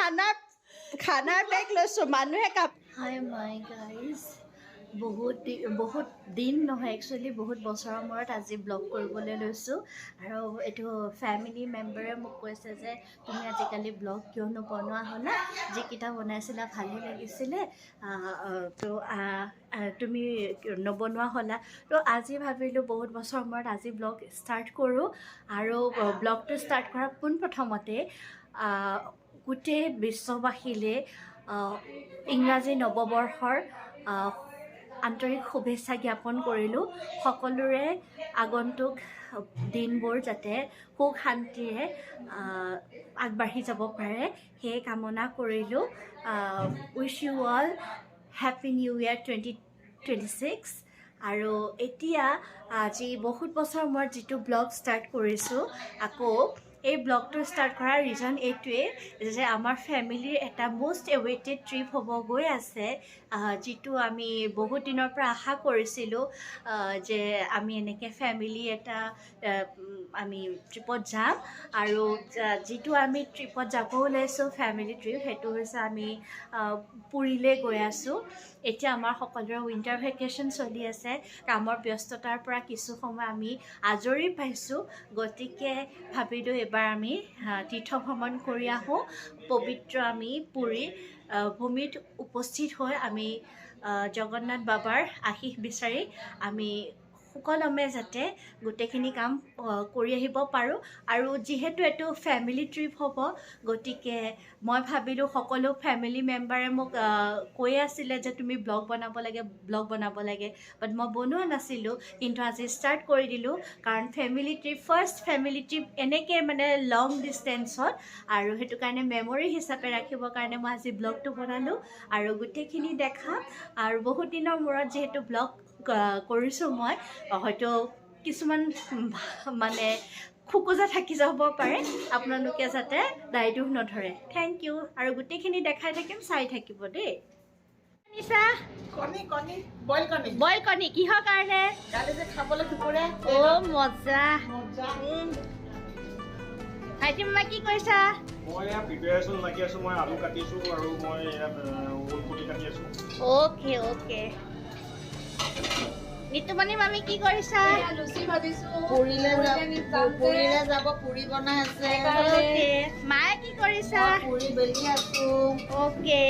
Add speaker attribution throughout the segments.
Speaker 1: খানাৰ বেগ লৈছোঁ মানুহে কাপ
Speaker 2: হাই মাই গাইজ বহুত দিন নহয় একচুৱেলি বহুত বছৰৰ মূৰত আজি ব্লগ কৰিবলৈ লৈছোঁ আৰু এইটো ফেমিলি মেম্বাৰে মোক কৈছে যে তুমি আজিকালি ব্লগ কিয় নবনোৱা হ'লা যিকেইটা বনাইছিলা ভালেই লাগিছিলে তো তুমি নবনোৱা হ'লা তো আজি ভাবিলোঁ বহুত বছৰৰ মূৰত আজি ব্লগ ষ্টাৰ্ট কৰোঁ আৰু ব্লগটো ষ্টাৰ্ট কৰাৰ পোনপ্ৰথমতে গোটেই বিশ্ববাসীলৈ ইংৰাজী নৱবৰ্ষৰ আন্তৰিক শুভেচ্ছা জ্ঞাপন কৰিলোঁ সকলোৰে আগন্তুক দিনবোৰ যাতে সুখ শান্তিৰে আগবাঢ়ি যাব পাৰে সেই কামনা কৰিলোঁ wish you all happy new year 2026 আৰু এতিয়া আজি বহুত বছৰ মূৰত যিটো ব্লগ ষ্টাৰ্ট কৰিছোঁ আকৌ এই ব্লগটো ষ্টাৰ্ট কৰাৰ ৰিজন এইটোৱেই যে আমাৰ ফেমিলিৰ এটা মষ্ট এৱেইটেড ট্ৰিপ হ'ব গৈ আছে যিটো আমি বহুত দিনৰ পৰা আশা কৰিছিলোঁ যে আমি এনেকৈ ফেমিলি এটা আমি ট্ৰিপত যাম আৰু যিটো আমি ট্ৰিপত যাব ওলাইছোঁ ফেমিলি ট্ৰিপ সেইটো হৈছে আমি পুৰীলৈ গৈ আছোঁ এতিয়া আমাৰ সকলোৰে উইণ্টাৰ ভেকেশ্যন চলি আছে কামৰ ব্যস্ততাৰ পৰা কিছু সময় আমি আজৰি পাইছোঁ গতিকে ভাবিলোঁ এবাৰ আমি তীৰ্থ ভ্ৰমণ কৰি আহোঁ পবিত্ৰ আমি পুৰী ভূমিত উপস্থিত হৈ আমি জগন্নাথ বাবাৰ আশীষ বিচাৰি আমি সুকলমে যাতে গোটেইখিনি কাম কৰি আহিব পাৰোঁ আৰু যিহেতু এইটো ফেমিলি ট্ৰিপ হ'ব গতিকে মই ভাবিলোঁ সকলো ফেমিলি মেম্বাৰে মোক কৈ আছিলে যে তুমি ব্লগ বনাব লাগে বাট মই বনোৱা নাছিলোঁ কিন্তু আজি ষ্টাৰ্ট কৰি দিলোঁ কাৰণ family trip first family trip এনেকৈ মানে লং ডিষ্টেঞ্চত আৰু সেইটো কাৰণে মেমৰি হিচাপে ৰাখিবৰ কাৰণে মই আজি ব্লগটো বনালোঁ আৰু গোটেইখিনি দেখাম আৰু বহুত দিনৰ মূৰত যিহেতু ব্লগ কৰিছোঁ মই হয়তো কিছুমান মানে খোকোজা থাকি যাব পাৰে আপোনালোকে যাতে দায় দুখ নধৰে থেংক ইউ আৰু গোটেইখিনি দেখাই থাকিম চাই থাকিব দেই নিছা বইল কণী কিহৰ কাৰণে মজা ভাইটি মামা কি কৰিছা অ'কে অ'কে নিতুমণি মামি কি কৰিছা লুচি ভাজিছো পুৰীলে যাব পুৰী বনাই আছে অ'কে মায়ে কি কৰিছা পুৰী বেলি আছো অ'কে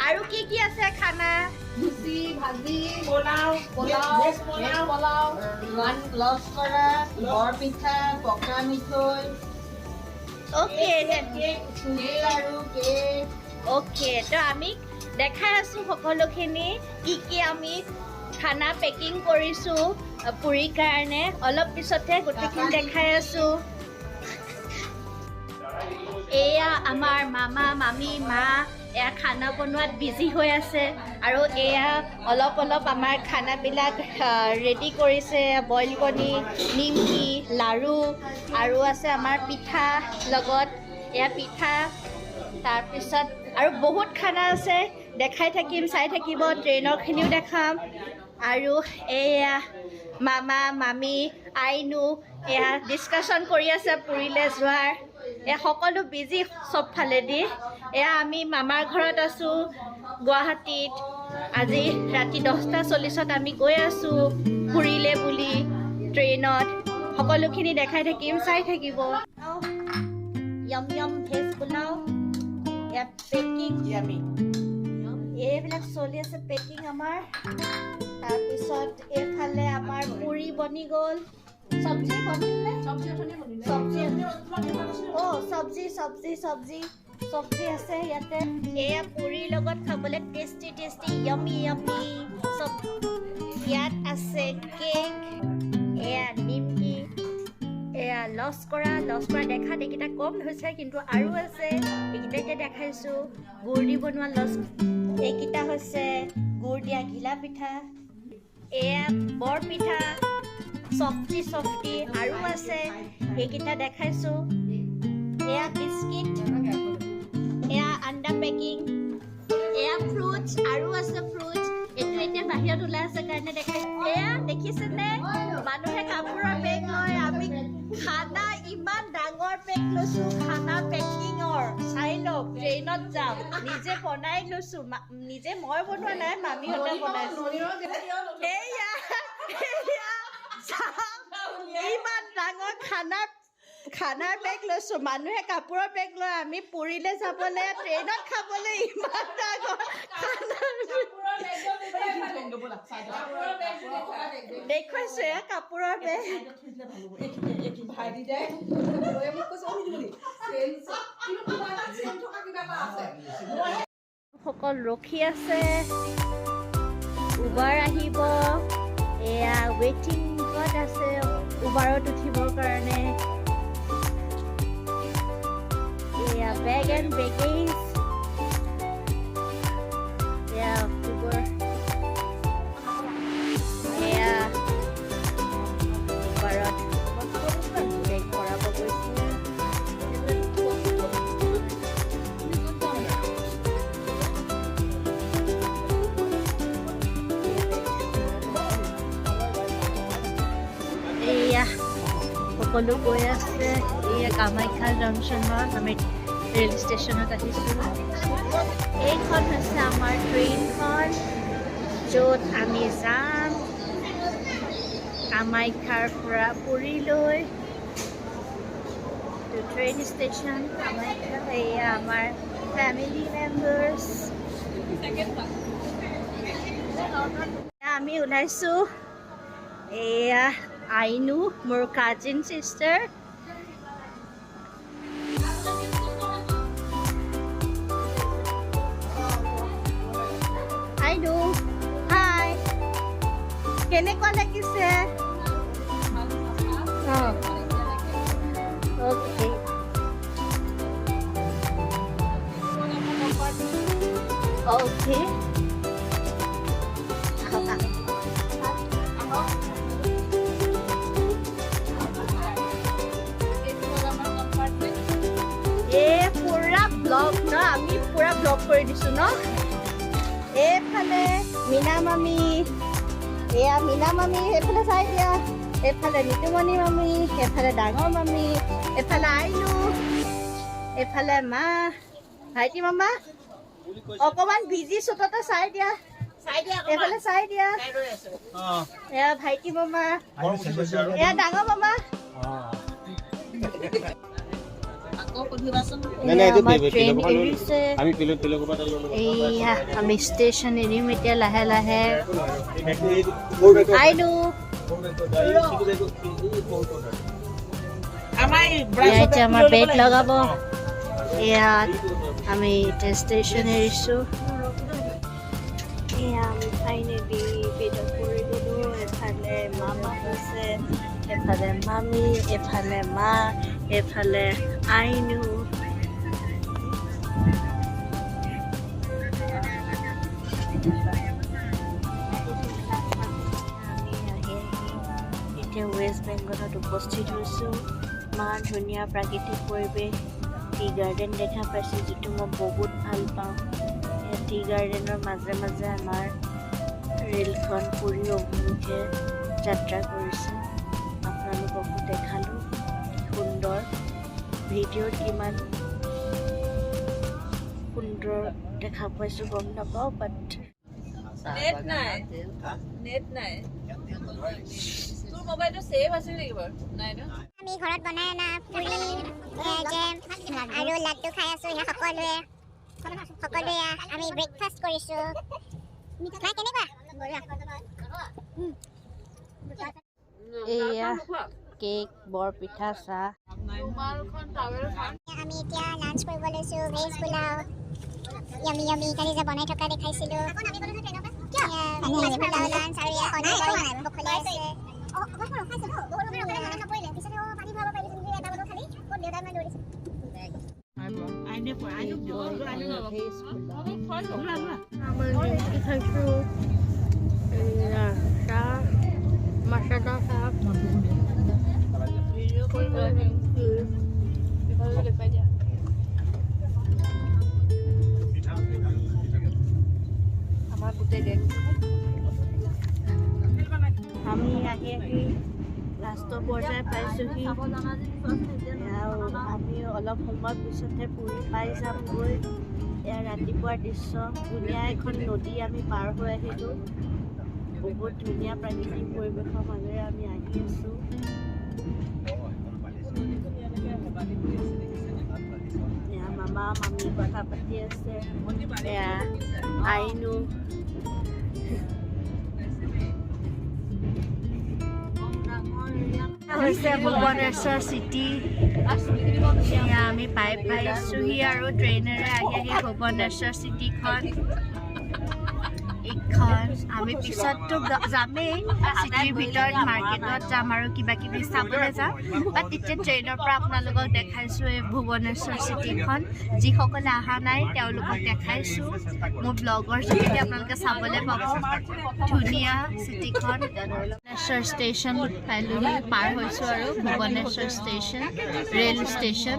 Speaker 2: আৰু কি আছে খানা লুচি ভাজি পোলাও লস্কৰা বৰপিঠা পকা মিঠৈ অ'কে আৰু কেক অ'কে তো আমি দেখাই আছোঁ সকলোখিনি কি আমি খানা পেকিং কৰিছোঁ পুৰীৰ কাৰণে অলপ পিছতে গোটেইখিনি দেখাই আছোঁ এয়া আমাৰ মামা মামী মা এয়া খানা বনোৱাত বিজি হৈ আছে আৰু এয়া অলপ আমাৰ খানাবিলাক ৰেডি কৰিছে বইল কণী নিমকি লাড়ু আৰু আছে আমাৰ পিঠা লগত এয়া পিঠা তাৰপিছত আৰু বহুত খানা আছে দেখাই থাকিম চাই থাকিব ট্ৰেইনৰখিনিও দেখাম আৰু এয়া মামা মামী আইনু এয়া ডিছকাশ্যন কৰি আছে পুৰীলৈ যোৱাৰ এয়া সকলো বিজি চব ফালেদি এয়া আমি মামাৰ ঘৰত আছোঁ গুৱাহাটীত আজি ৰাতি 10:40 আমি গৈ আছোঁ পুৰীলৈ বুলি ট্ৰেইনত সকলোখিনি দেখাই থাকিম চাই থাকিব য়ম ভেজ পোলাও এয়া পেকিং এইবিলাক চলি আছে পেকিং আমাৰ তাৰপিছত এইফালে আমাৰ পুৰি বনি গ'ল চব্জি বনিলে চব্জি আছে ইয়াতে এয়া পুৰিৰ লগত খাবলৈ টেষ্টি য়মি চব ইয়াত আছে কেক এয়া নিমকি এয়া লস্কৰা দেখাত এইকেইটা কম হৈছে কিন্তু আৰু আছে এইকেইটাকে দেখাইছোঁ গুড় দি বনোৱা এইকেইটা হৈছে গুড় দিয়া ঘিলা পিঠা এয়া বৰ পিঠা চফটি আৰু আছে এইকেইটা দেখাইছোঁ এয়া বিস্কিট এয়া আণ্ডা পেকিং এয়া ফ্ৰুটছ আৰু আছে ফ্ৰুটছ এইটো এতিয়া বাহিৰত ওলাই আছে কাৰণে দেখাই এয়া দেখিছেনে মানুহে কাপোৰৰ বেগ লয় আমি খানা ইমান ডাঙৰ পেক লৈছোঁ খানা পেকিঙৰ
Speaker 1: ট্ৰেইনত যাম নিজে বনাই লৈছো নিজে মই বনোৱা নাই মামীহঁতে বনাইছো এয়া ইমান ডাঙৰ খানাৰ বেগ লৈছো মানুহে কাপোৰৰ বেগ লয় আমি পুৰীলৈ যাবলৈ ট্ৰেইনত খাবলৈ ইমান ডাঙৰ দেখুৱাইছো এয়া কাপোৰৰ বেগ সকল ৰখি আছে উবাৰ আহিব এয়া ৱেটিঙত আছে উবাৰত উঠিবৰ কাৰণে এয়া বেগ এণ্ড বেগেজ এয়া উবাৰ এয়া উবাৰত বেগ ভৰাব গৈছে সকলো গৈ আছে এয়া কামাখ্যা জংচনত আমি ৰেল ষ্টেচনত আহিছোঁ এইখন হৈছে আমাৰ ট্ৰেইনখন য'ত আমি যাম কামাখ্যাৰ পৰা পুৰীলৈ ট্ৰেইন ষ্টেচন কামাখ্যা এয়া আমাৰ ফেমিলি মেম্বাৰ্ছ আমি ওলাইছোঁ এয়া আইনু মোৰ কাজিন চিষ্টাৰ আইনু হাই কেনেকুৱা লাগিছে অ'কে অ'কে ব্লগ ন আমি পুৰা ব্লগ কৰি দিছোঁ ন এইফালে মীনা মামী এয়া মীনা মামী এইফালে চাই দিয়া এইফালে নিতুমণি মামী এইফালে ডাঙৰ মামী এইফালে আইনু এইফালে মা ভাইটি মামা অকণমান বিজি চুটতে চাই দিয়া এইফালে চাই দিয়া এয়া ভাইটি মামা এয়া ডাঙৰ মামা আমি ষ্টেচন এৰিম এতিয়া লাহে লাহে আইনু এতিয়া আমাৰ বেড লগাব ইয়াত আমি এতিয়া ষ্টেচন এৰিছোঁ এয়া আমি ফাইনেলি বেডত পৰি গ'লোঁ এফালে মামা আছে এফালে মামী এফালে মা এফালে আইনু এতিয়া ৱেষ্ট বেংগলত উপস্থিত হৈছোঁ ইমান ধুনীয়া প্ৰাকৃতিক পৰিৱেশ টি গাৰ্ডেন দেখা পাইছোঁ যিটো মই বহুত ভাল পাওঁ টি গাৰ্ডেনৰ মাজে মাজে আমাৰ ৰেলখন পুৰী অভিমুখে যাত্ৰা কৰিছে আপোনালোককো দেখালোঁ সুন্দৰ ভিডিঅ'ত কিমান সুন্দৰ দেখা পাইছোঁ গম নাপাওঁ বাট
Speaker 3: নেট নাই তোৰ মোবাইলটো সেভ আছিল নেকি বাৰু নাই ন
Speaker 4: আমি ঘৰত বনাই অনা পুৰি জেম আৰু লাড্ডু খাই আছোঁ ইয়াত সকলোৱে আমি ব্ৰেকফাষ্ট কৰিছোঁ নাই কেনেকুৱা
Speaker 1: এয়া কেক বৰপিঠা চাহ
Speaker 4: আমি এতিয়া লাঞ্চ কৰিব লৈছোঁ ভেজ পোলাও য়ামি য়ামি কালি যে বনাই থকা দেখাইছিলোঁ পোলাও লাঞ্চ আৰু সকলোৱে আছে
Speaker 1: মছলা চাহ আমাৰ গোটেই দেশ আমি আহি
Speaker 2: লাষ্টৰ পৰ্যায় পাইছোঁহি। আমি অলপ সময় পিছতহে পুৰি পাই যামগৈ। এয়া ৰাতিপুৱাৰ দৃশ্য, ধুনীয়া এখন নদী আমি পাৰ হৈ আহিলোঁ। বহুত ধুনীয়া প্ৰাকৃতিক পৰিৱেশৰ মাজেৰে আমি আহি আছোঁ। এয়া মামা মামী কথা পাতি আছে। এয়া আইনো হৈছে ভুৱনেশ্বৰ চিটি। এয়া আমি পাইছোঁহি আৰু ট্ৰেইনেৰে আহি ভুৱনেশ্বৰ চিটিখন। এইখন আমি পিছততো যামেই, চিটিৰ ভিতৰত মাৰ্কেটত যাম আৰু কিবা কিবি চাবলৈ যাম। বাট তেতিয়া ট্ৰেইনৰ পৰা আপোনালোকক দেখাইছোঁ এই ভুৱনেশ্বৰ চিটিখন। যিসকলে অহা নাই তেওঁলোকক দেখাইছোঁ। মোৰ ব্লগৰ যোগেদি আপোনালোকে চাবলৈ পাব ধুনীয়া চিটিখন। ভুৱনেশ্বৰ ষ্টেচন পালোহি, পাৰ হৈছোঁ আৰু ভুৱনেশ্বৰ ষ্টেচন, ৰেল ষ্টেচন।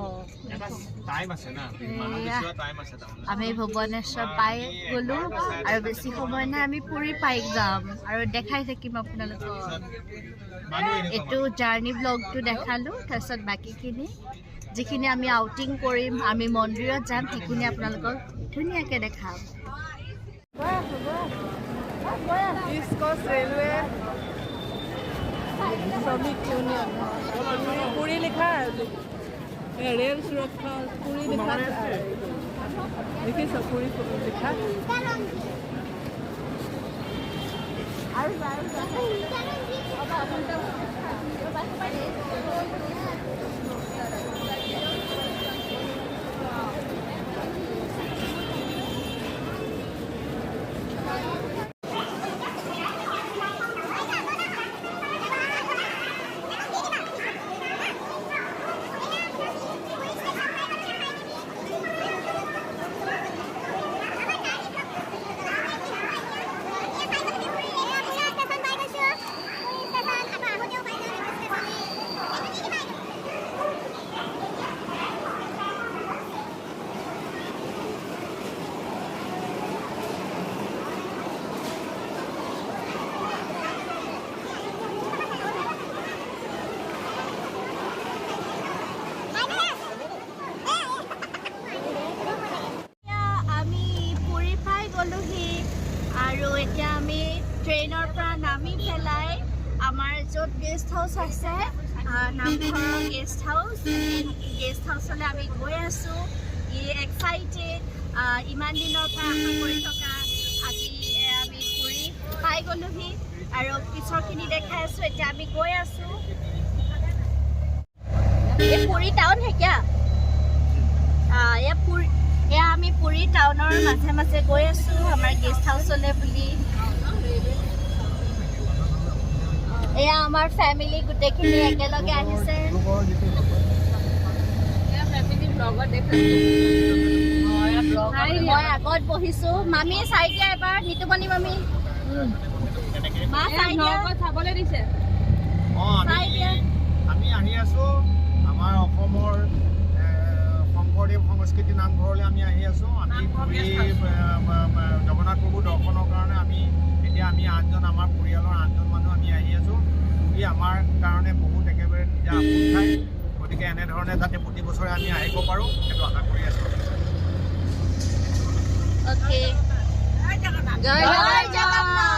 Speaker 2: আমি ভুৱনেশ্বৰ পাই গ'লোঁ আৰু বেছি সময় নাই, আমি পুৰি পাই যাম আৰু দেখাই থাকিম আপোনালোকক। এইটো জাৰ্ণি ব্লগটো দেখালোঁ, তাৰপিছত বাকীখিনি যিখিনি আমি আউটিং কৰিম, আমি মন্দিৰত যাম, সেইখিনি আপোনালোকক ধুনীয়াকৈ দেখাম।
Speaker 3: ইষ্ট কোষ্ট ৰেলৱে শ্ৰমিক ইউনিয়ন পুৰি লিখা ৰেল সুৰক্ষা পুৰি লিখা দেখিছ পুৰি লিখা।
Speaker 2: আৰু এতিয়া আমি ট্ৰেইনৰ পৰা নামি পেলাই আমাৰ য'ত গেষ্ট হাউচ আছে, নামঘৰৰ গেষ্ট হাউচলৈ আমি গৈ আছোঁ। এক্সাইটেড, ইমান দিনৰ পৰা আশা কৰি থকা আজি আমি পুৰি পাই গ'লোহি আৰু পিছৰখিনি দেখাই আছোঁ। এতিয়া আমি গৈ আছোঁ। এই পুৰি টাউন হে কিয়া? এয়া আমি পুৰি টাউনৰ মাজে মাজে গৈ আছোঁ আমাৰ গেষ্ট হাউচলৈ বুলি। এয়া আমাৰ ফেমিলি গোটেইখিনি একেলগে আহিছে। মই আগত বহিছোঁ। মামী চাই দিয়া এবাৰ, নিতুমণি মামী মা চাই দিয়া,
Speaker 3: চাবলৈ দিছে।
Speaker 2: চাই দিয়া।
Speaker 5: আমি আহি আছোঁ আমাৰ অসমৰ শংকৰদেৱ সংস্কৃতি নামঘৰলৈ আমি আহি আছোঁ। আমি পুৰি জগন্নাথ প্ৰভু দৰ্শনৰ কাৰণে আমি 8জন, আমাৰ পৰিয়ালৰ 8জন মানুহ আমি আহি আছোঁ। পুৰি আমাৰ কাৰণে বহুত একেবাৰে নিজা আপোন ঠাই, গতিকে এনেধৰণে যাতে প্ৰতি বছৰে আমি আহিব পাৰোঁ সেইটো আশা কৰি আছোঁ।
Speaker 2: জয় জগন্নাথ।